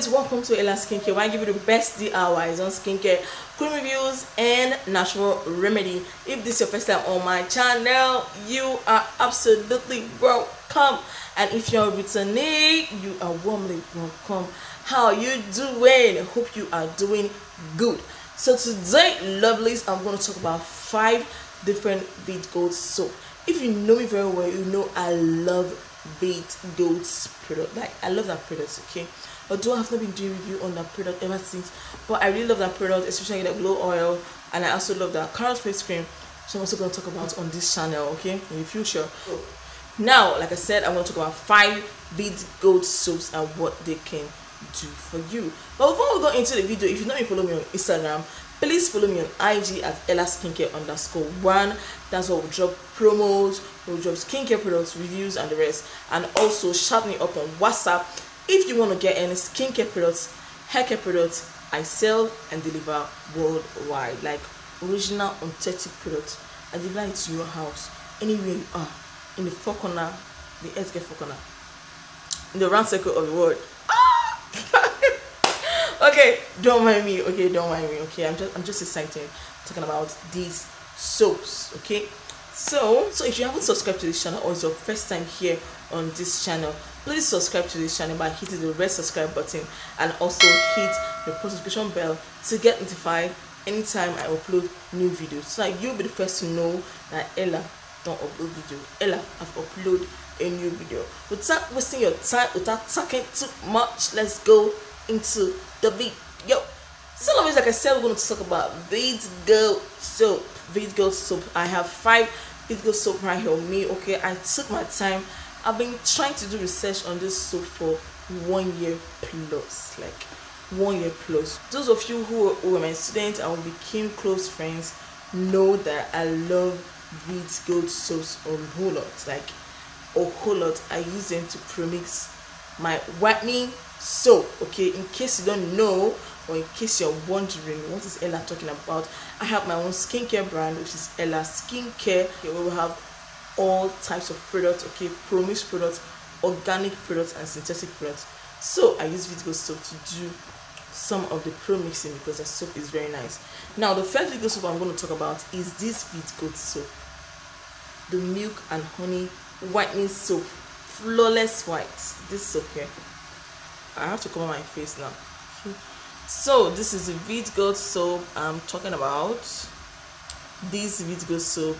always, welcome to Ella Skincare, where I give you the best DIYs on skincare, cream reviews, and natural remedy. If this is your first time on my channel, you are absolutely welcome. And if you're returning, you are warmly welcome. How are you doing? Hope you are doing good. So today, lovelies, I'm going to talk about 5 different VEETGOLD soap. If you know me very well, you know I love VEETGOLD's product. Like, I love that product, okay? Although I've not been doing review on that product ever since, but I really love that product, especially the glow oil, and I also love the carrot face cream. So I'm also going to talk about on this channel, okay, in the future. Now, like I said, I'm going to talk about 5 VEETGOLD soaps and what they can do for you. But before we go into the video, if you know me, follow me on Instagram. Please follow me on IG at ellaskincare_1. That's where we'll drop promos, we'll drop skincare products, reviews, and the rest. And also shout me up on WhatsApp if you want to get any skincare products, haircare products. I sell and deliver worldwide, like original untitled products. I deliver it to your house, anywhere you are, in the four corner, the healthcare four corner, in the round circle of the world. Okay, don't mind me. Okay, don't mind me. Okay, I'm just excited talking about these soaps. Okay, so if you haven't subscribed to this channel or it's your first time here on this channel, please subscribe to this channel by hitting the red subscribe button and also hit the post notification bell to get notified anytime I upload new videos, so that you'll be the first to know that Ella don't upload video. Ella have uploaded a new video. Without wasting your time, without talking too much, let's go into the video. So like I said, we're going to talk about VEETGOLD soap. VEETGOLD soap. I have 5 VEETGOLD soap right here on me. Okay, I took my time. I've been trying to do research on this soap for 1 year plus, like 1 year plus. Those of you who were my students and we became close friends know that I love VEETGOLD soaps a whole lot, like a whole lot. I use them to premix my whitening soap. Okay, in case you don't know, or in case you're wondering what is Ella talking about, I have my own skincare brand, which is Ella Skincare, where we have all types of products, okay, premix products, organic products, and synthetic products. So I use VEETGOLD soap to do some of the premixing because the soap is very nice. Now, the first VEETGOLD soap I'm going to talk about is this VEETGOLD soap, the milk and honey whitening soap, flawless white. This soap here, I have to cover my face now. So this is the VEETGOLD soap I'm talking about. This VEETGOLD soap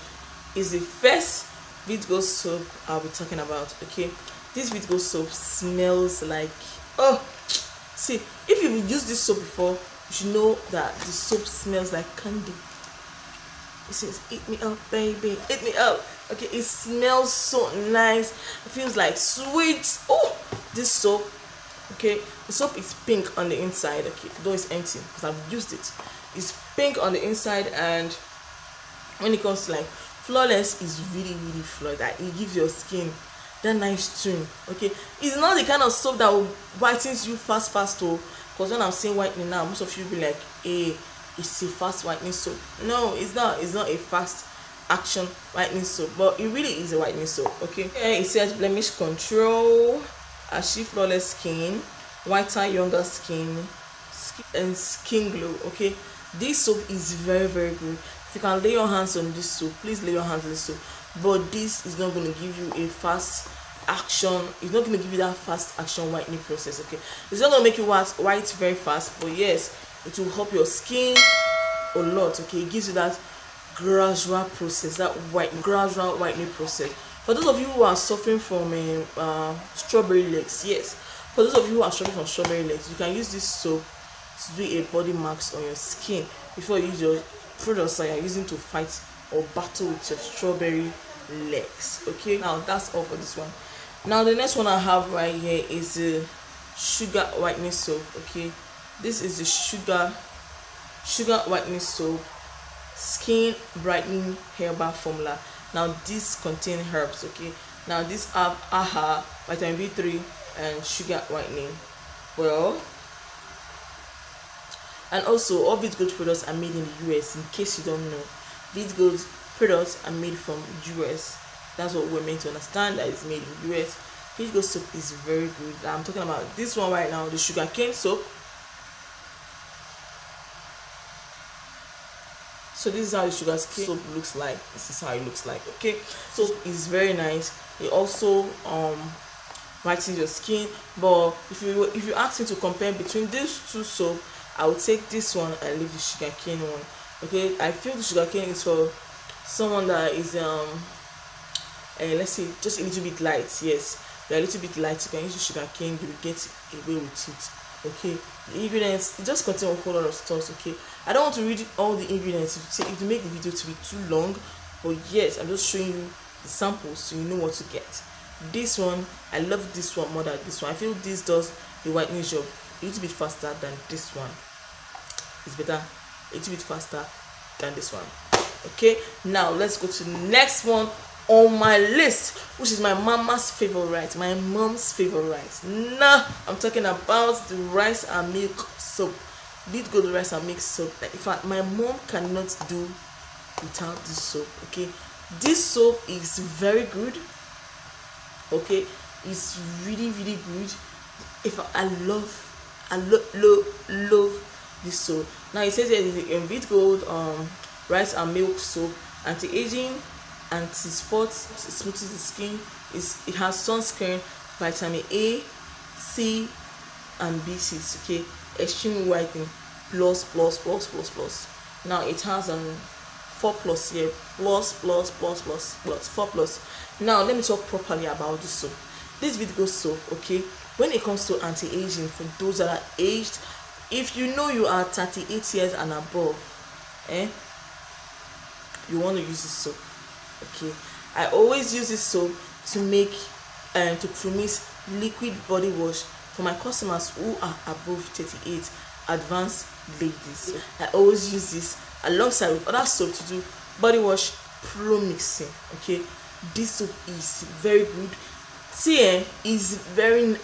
is the first VEETGOLD soap I'll be talking about. Okay, this VEETGOLD soap smells like, oh, see, if you've used this soap before, you should know that the soap smells like candy. It says, eat me up, baby, eat me up. Okay, it smells so nice. It feels like sweet. Oh, this soap, okay, the soap is pink on the inside. Okay, though it's empty because I've used it. It's pink on the inside, and when it comes to like flawless, is really flawless. Like, it gives your skin that nice tone. Okay, it's not the kind of soap that will whitens you fast though, because when I'm saying whitening now, most of you be like, hey, it's a fast whitening soap. No, it's not a fast action whitening soap, but it really is a whitening soap. Okay, it says blemish control, achieve flawless skin, whiter younger skin, and skin glow. Okay, this soap is very good. If you can lay your hands on this soap, please lay your hands on this soap. But this is not going to give you a fast action. It's not going to give you that fast action whitening process. Okay, it's not going to make you white very fast, but yes, it will help your skin a lot. Okay, it gives you that gradual process, that gradual whitening process. For those of you who are suffering from strawberry legs, yes, for those of you who are suffering from strawberry legs, you can use this soap to do a body mask on your skin before you use your products that you're using to fight or battle with your strawberry legs. Okay, now that's all for this one. Now the next one I have right here is the sugar whitening soap. Okay, this is the sugar whitening soap, skin brightening herbal formula. Now this contains herbs. Okay, now this have AHA, vitamin B3, and sugar whitening. Well, and also all VEETGOLD products are made in the US. In case you don't know, VEETGOLD products are made from US. That's what we're meant to understand, that it's made in the US. VEETGOLD soap is very good. I'm talking about this one right now, the sugarcane soap. So this is how the sugarcane soap looks like. This is how it looks like. Okay, so it's very nice. It also whitens your skin. But if you ask me to compare between these two soap, I would take this one and leave the sugarcane one. Okay, I feel the sugarcane is for someone that is let's say just a little bit light. Yes, you're a little bit light, you can use the sugarcane, you will get away with it. Okay, the ingredients, it just contains a whole lot of stuff. Okay, I don't want to read all the ingredients if you make the video to be too long, but yes, I'm just showing you the samples so you know what to get. This one, I love this one more than this one. I feel this does the whitening job a little bit faster than this one. It's better a little bit faster than this one. Okay, now let's go to the next one on my list, which is my mama's favorite, my mom's favorite. Nah, I'm talking about the rice and milk soap. VEETGOLD rice and milk soap. Like, in fact, my mom cannot do without this soap. Okay, this soap is very good. Okay, it's really good. I love this soap. Now it says here in VEETGOLD rice and milk soap, anti-aging, anti-spot, smoothes the skin. It has sunscreen, vitamin A, C, and B6. Okay, extreme whitening plus. Now it has 4+ here, plus 4+. Now let me talk properly about this soap. This VEETGOLD soap, okay, when it comes to anti-aging, for those that are aged, if you know you are 38 years and above, you want to use this soap. Okay, I always use this soap to make to promise liquid body wash for my customers who are above 38, advanced ladies. I always use this alongside with other soap to do body wash pro mixing. Okay, this soap is very good. See, is really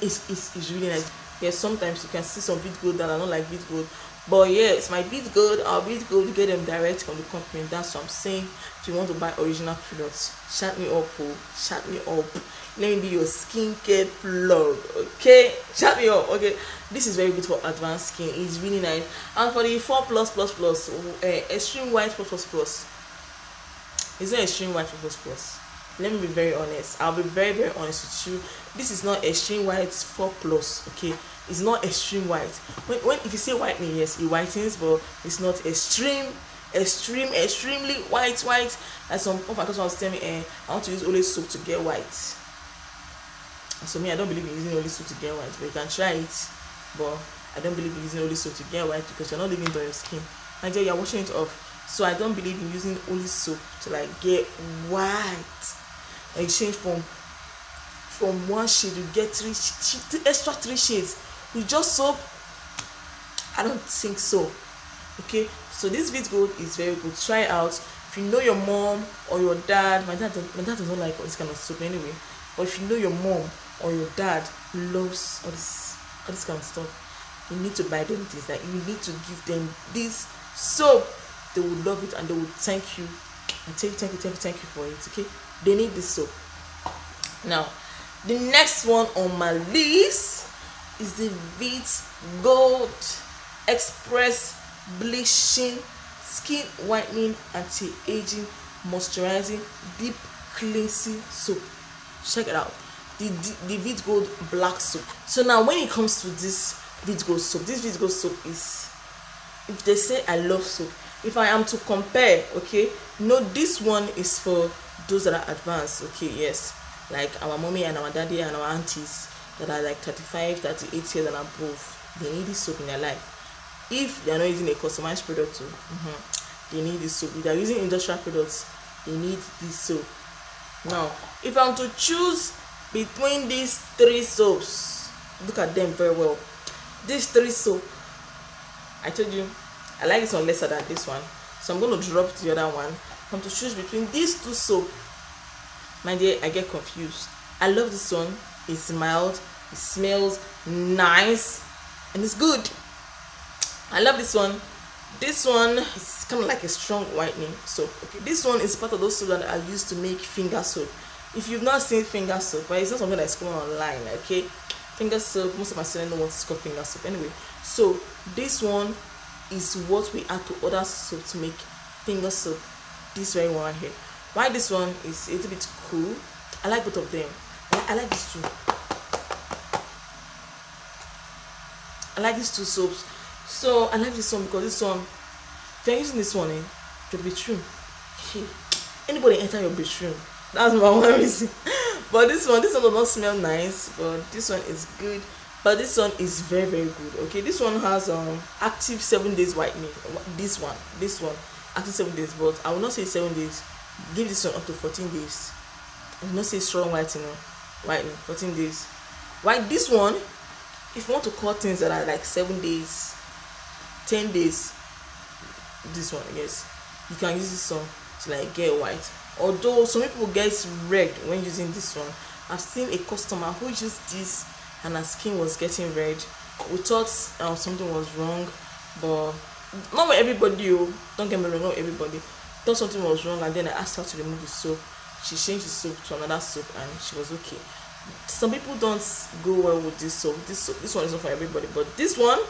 nice. Yes, sometimes you can see some VEETGOLD that are not like VEETGOLD, but yes, my VEETGOLD, our VEETGOLD, you get them direct from the company. That's what I'm saying. If you want to buy original products, chat me up, chat me up. Let me be your skincare plug. Okay, chat me up. Okay, this is very good for advanced skin. It's really nice. And for the 4+++, extreme white plus. Is it extreme white plus? Let me be very honest. I'll be very honest with you. This is not extreme white 4+. Okay, it's not extreme white. When if you say whitening, yes, it whitens, but it's not extremely white. Like some of my customers tell me, I want to use only soap to get white. So me, I don't believe in using only soap to get white, but you can try it. But I don't believe in using only soap to get white because you're not living by your skin. Like you're washing it off. So I don't believe in using only soap to like get white. Exchange from one shade you get extra 3 shades with just soap. I don't think so. Okay, so this VEETGOLD is very good. Try it out. If you know your mom or your dad, my dad does not like all this kind of soap anyway, but if you know your mom or your dad loves all this kind of stuff, you need to buy them this. Like, you need to give them this soap. They will love it and they will thank you and thank you for it. Okay, they need this soap. Now the next one on my list is the VEETGOLD Express Bleaching Skin Whitening Anti-Aging Moisturizing Deep Cleansing Soap. Check it out, the VEETGOLD black soap. So now when it comes to this VEETGOLD soap, is, if they say I love soap, if I am to compare, okay, no, this one is for those that are advanced. Okay, yes, like our mommy and our daddy and our aunties that are like 35, 38 years and above. They need this soap in their life. If they are not using a customized product, they need this soap. If they are using industrial products, they need this soap. Now, if I'm to choose between these 3 soaps, look at them very well. These 3 soap, I told you I like this one lesser than this one, so I'm going to drop the other one. If I'm to choose between these 2 soap, my dear, I get confused. I love this one. It's mild, it smells nice, and it's good. I love this one. This one is kind of like a strong whitening soap. Okay, this one is part of those soap that I used to make finger soap. If you've not seen finger soap, but it's not something that's common online, okay? Finger soap, most of my students know what it's called, finger soap. Anyway, so this one is what we add to other soap to make finger soap. This very one right here. Why this one is a little bit cool? I like both of them. I like these two. I like these two soaps. So I like this one because this one, if you're using this one in your bedroom, anybody enter your bedroom, that's my one reason. But this one does not smell nice, but this one is good. But this one is very, very good. Okay, this one has active 7 days whitening. This one active 7 days, but I will not say 7 days. Give this one up to 14 days. I will not say strong whitening. 14 days. Why this one? If you want to cut things that are like 7 days, 10 days, this one, yes, you can use this one to like get white. Although some people get red when using this one. I've seen a customer who used this and her skin was getting red. We thought something was wrong, but not with everybody. Don't get me wrong, not everybody. Thought something was wrong, and then I asked her to remove the soap. She changed the soap to another soap, and she was okay. Some people don't go well with this soap. This one is not for everybody, but this one,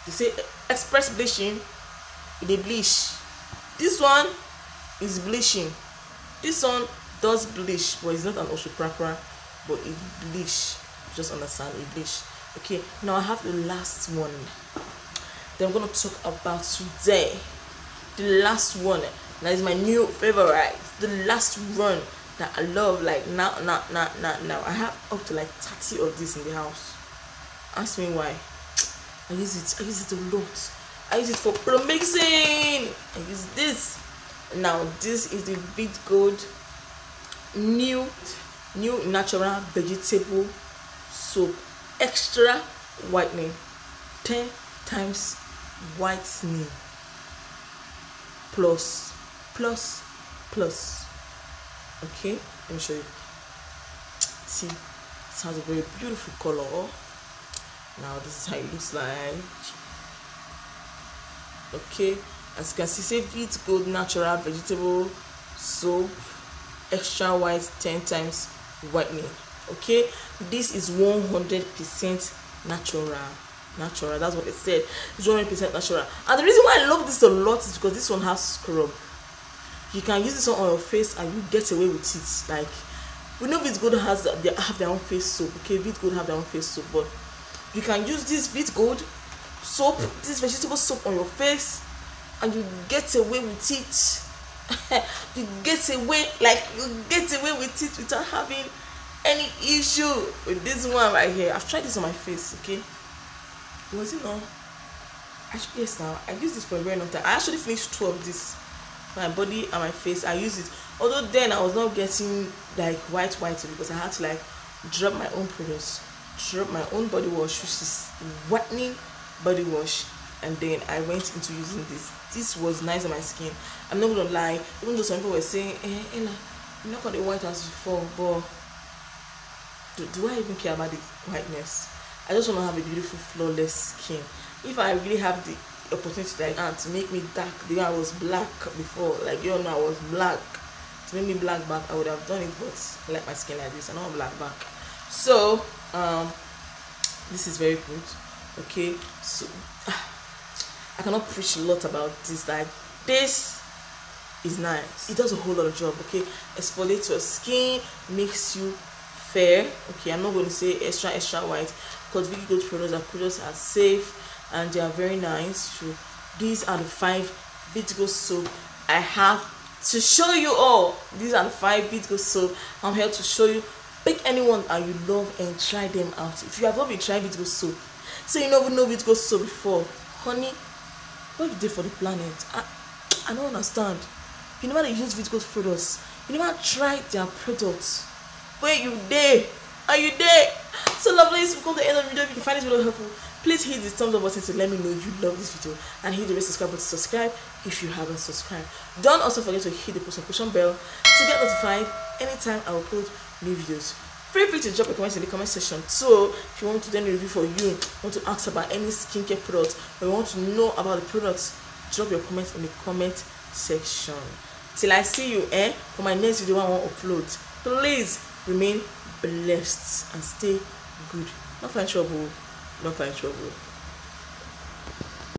they say express bleaching, they bleach. This one is bleaching. This one does bleach, but it's not an ocean proper, but it bleach. Just understand, it bleach. Okay, now I have the last one that I'm gonna talk about today. The last one that is my new favorite. The last one that I love. Like now. I have up to like 30 of this in the house. Ask me why. I use it a lot. I use it for product mixing. I use this. Now this is the VEETGOLD new natural vegetable soap, extra whitening, 10 times whitening plus. Okay, let me show you. See, it has a very beautiful color. Now this is how it looks like. Okay, as you can see, say VEETGOLD natural vegetable soap, extra white, 10 times whitening. Okay, this is 100% natural. That's what it said. It's 100% natural. And the reason why I love this a lot is because this one has scrub. You can use this one on your face and you get away with it. Like, we know VEETGOLD have their own face soap. Okay, VEETGOLD have their own face soap, but you can use this VEETGOLD soap, this vegetable soap on your face, and you get away with it. you get away with it without having any issue with this one right here. I've tried this on my face. Okay, was it not? Actually, yes. Now I used this for a very long time. I actually finished 2 of this, my body and my face. I used it, although then I was not getting like white because I had to like drop my own products, drop my own body wash, which is whitening body wash, and then I went into using this. This was nice on my skin. I'm not gonna lie, even though some people were saying, Ella, you're not gonna white as before, but do I even care about the whiteness? I just want to have a beautiful, flawless skin. If I really have the opportunity to make me dark, the way I was black before, like you all know I was black, to make me black back, I would have done it, but I like my skin like this. I don't want black back. So this is very good. Okay, so I cannot preach a lot about this. Like, this is nice. It does a whole lot of job. Okay, exfoliates your skin, makes you fair. Okay, I'm not going to say extra white, because VEETGOLD products are safe and they are very nice too. These are the 5 VEETGOLD soap I have to show you all. These are the 5 VEETGOLD soap I'm here to show you. Pick anyone that you love and try them out. If you have not been trying VEETGOLD soap, so you never know VEETGOLD soap before, honey, what you did for the planet? I don't understand. You never use VEETGOLD products. You never tried their products. Where you there? Are you there? So lovelies, we've come to the end of the video. If you find this video helpful, please hit the thumbs up button to let me know you love this video, and hit the red subscribe button to subscribe if you haven't subscribed. Don't also forget to hit the post notification bell to get notified anytime I upload new videos. Feel free to drop a comment in the comment section. So if you want to do any review for you, want to ask about any skincare product, or you want to know about the products, drop your comment in the comment section. Till I see you for my next video I want to upload. Please remain blessed and stay good. Not find trouble. Not find trouble.